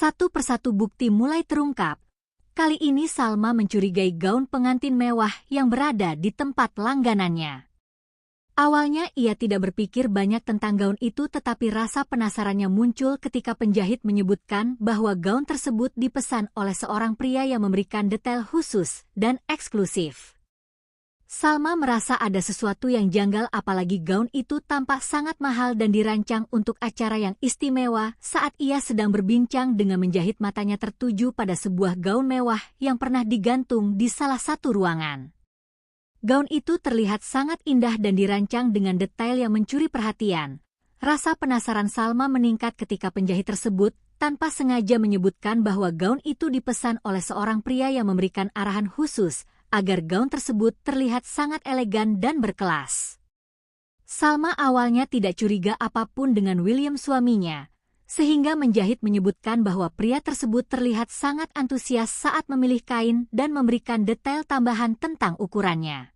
Satu persatu bukti mulai terungkap. Kali ini Salma mencurigai gaun pengantin mewah yang berada di tempat langganannya. Awalnya ia tidak berpikir banyak tentang gaun itu, tetapi rasa penasarannya muncul ketika penjahit menyebutkan bahwa gaun tersebut dipesan oleh seorang pria yang memberikan detail khusus dan eksklusif. Salma merasa ada sesuatu yang janggal, apalagi gaun itu tampak sangat mahal dan dirancang untuk acara yang istimewa. Saat ia sedang berbincang dengan menjahit, matanya tertuju pada sebuah gaun mewah yang pernah digantung di salah satu ruangan. Gaun itu terlihat sangat indah dan dirancang dengan detail yang mencuri perhatian. Rasa penasaran Salma meningkat ketika penjahit tersebut tanpa sengaja menyebutkan bahwa gaun itu dipesan oleh seorang pria yang memberikan arahan khusus agar gaun tersebut terlihat sangat elegan dan berkelas. Salma awalnya tidak curiga apapun dengan William suaminya, sehingga menjahit menyebutkan bahwa pria tersebut terlihat sangat antusias saat memilih kain dan memberikan detail tambahan tentang ukurannya.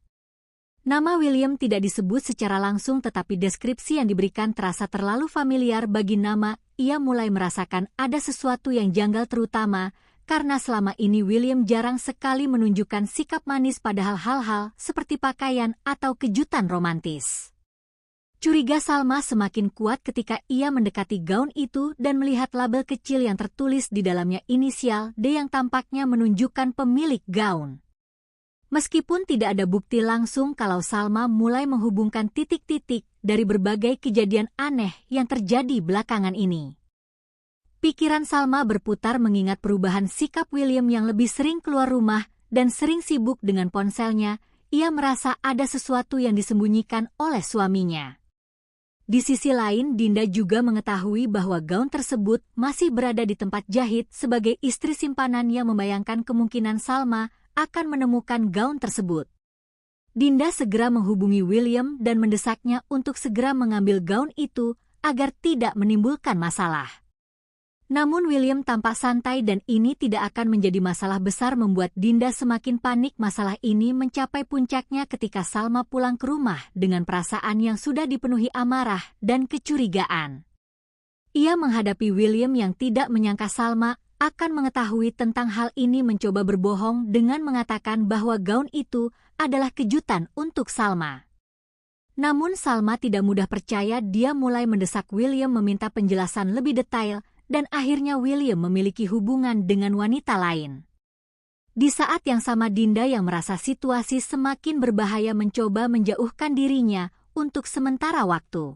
Nama William tidak disebut secara langsung, tetapi deskripsi yang diberikan terasa terlalu familiar bagi nama. Ia mulai merasakan ada sesuatu yang janggal, terutama karena selama ini William jarang sekali menunjukkan sikap manis pada hal-hal seperti pakaian atau kejutan romantis. Curiga Salma semakin kuat ketika ia mendekati gaun itu dan melihat label kecil yang tertulis di dalamnya inisial D yang tampaknya menunjukkan pemilik gaun. Meskipun tidak ada bukti langsung, kalau Salma mulai menghubungkan titik-titik dari berbagai kejadian aneh yang terjadi belakangan ini. Pikiran Salma berputar mengingat perubahan sikap William yang lebih sering keluar rumah dan sering sibuk dengan ponselnya. Ia merasa ada sesuatu yang disembunyikan oleh suaminya. Di sisi lain, Dinda juga mengetahui bahwa gaun tersebut masih berada di tempat jahit. Sebagai istri simpanan yang membayangkan kemungkinan Salma akan menemukan gaun tersebut. Dinda segera menghubungi William dan mendesaknya untuk segera mengambil gaun itu agar tidak menimbulkan masalah. Namun William tampak santai dan ini tidak akan menjadi masalah besar, membuat Dinda semakin panik. Masalah ini mencapai puncaknya ketika Salma pulang ke rumah dengan perasaan yang sudah dipenuhi amarah dan kecurigaan. Ia menghadapi William yang tidak menyangka Salma akan mengetahui tentang hal ini, mencoba berbohong dengan mengatakan bahwa gaun itu adalah kejutan untuk Salma. Namun Salma tidak mudah percaya. Dia mulai mendesak William meminta penjelasan lebih detail, dan akhirnya William memiliki hubungan dengan wanita lain. Di saat yang sama, Dinda yang merasa situasi semakin berbahaya mencoba menjauhkan dirinya untuk sementara waktu.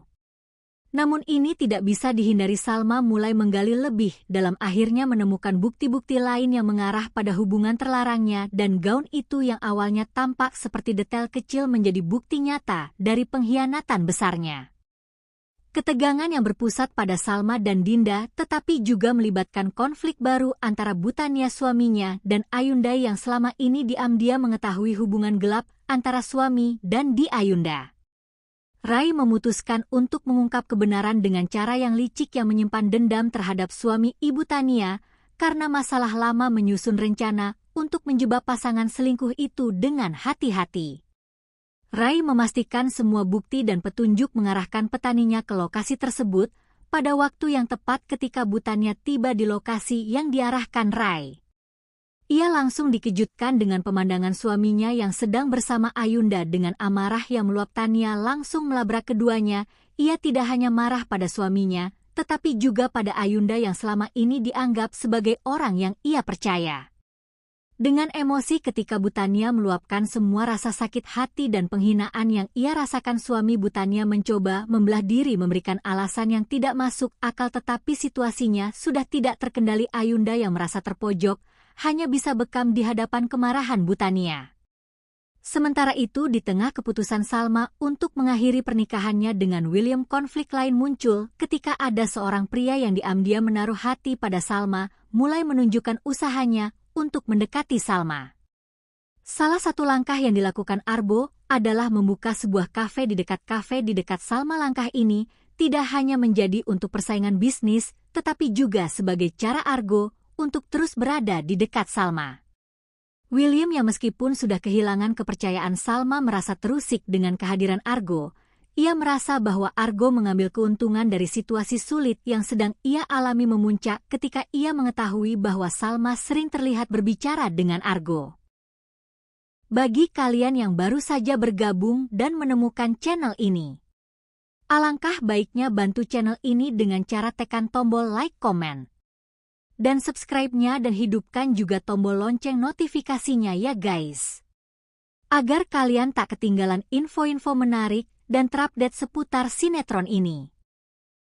Namun ini tidak bisa dihindari. Salma mulai menggali lebih dalam, akhirnya menemukan bukti-bukti lain yang mengarah pada hubungan terlarangnya, dan gaun itu yang awalnya tampak seperti detail kecil menjadi bukti nyata dari pengkhianatan besarnya. Ketegangan yang berpusat pada Salma dan Dinda tetapi juga melibatkan konflik baru antara Bhutania suaminya dan Ayunda yang selama ini diam-diam mengetahui hubungan gelap antara suami dan Di Ayunda. Rai memutuskan untuk mengungkap kebenaran dengan cara yang licik yang menyimpan dendam terhadap suami Ibu Tania karena masalah lama, menyusun rencana untuk menjebak pasangan selingkuh itu dengan hati-hati. Rai memastikan semua bukti dan petunjuk mengarahkan petaninya ke lokasi tersebut pada waktu yang tepat. Ketika Bhutania tiba di lokasi yang diarahkan Rai, ia langsung dikejutkan dengan pemandangan suaminya yang sedang bersama Ayunda. Dengan amarah yang meluap, Tania langsung melabrak keduanya. Ia tidak hanya marah pada suaminya, tetapi juga pada Ayunda yang selama ini dianggap sebagai orang yang ia percaya. Dengan emosi ketika Bhutania meluapkan semua rasa sakit hati dan penghinaan yang ia rasakan, suami Bhutania mencoba membelah diri, memberikan alasan yang tidak masuk akal, tetapi situasinya sudah tidak terkendali. Ayunda yang merasa terpojok hanya bisa bekam di hadapan kemarahan Bhutania. Sementara itu, di tengah keputusan Salma untuk mengakhiri pernikahannya dengan William, konflik lain muncul ketika ada seorang pria yang diam-diam menaruh hati pada Salma mulai menunjukkan usahanya untuk mendekati Salma. Salah satu langkah yang dilakukan Arbo adalah membuka sebuah kafe di dekat Salma. Langkah ini tidak hanya menjadi untuk persaingan bisnis, tetapi juga sebagai cara Argo untuk terus berada di dekat Salma. William yang meskipun sudah kehilangan kepercayaan Salma merasa terusik dengan kehadiran Argo. Ia merasa bahwa Argo mengambil keuntungan dari situasi sulit yang sedang ia alami memuncak ketika ia mengetahui bahwa Salma sering terlihat berbicara dengan Argo. Bagi kalian yang baru saja bergabung dan menemukan channel ini, alangkah baiknya bantu channel ini dengan cara tekan tombol like, komen, dan subscribe-nya dan hidupkan juga tombol lonceng notifikasinya ya guys. Agar kalian tak ketinggalan info-info menarik dan terupdate seputar sinetron ini.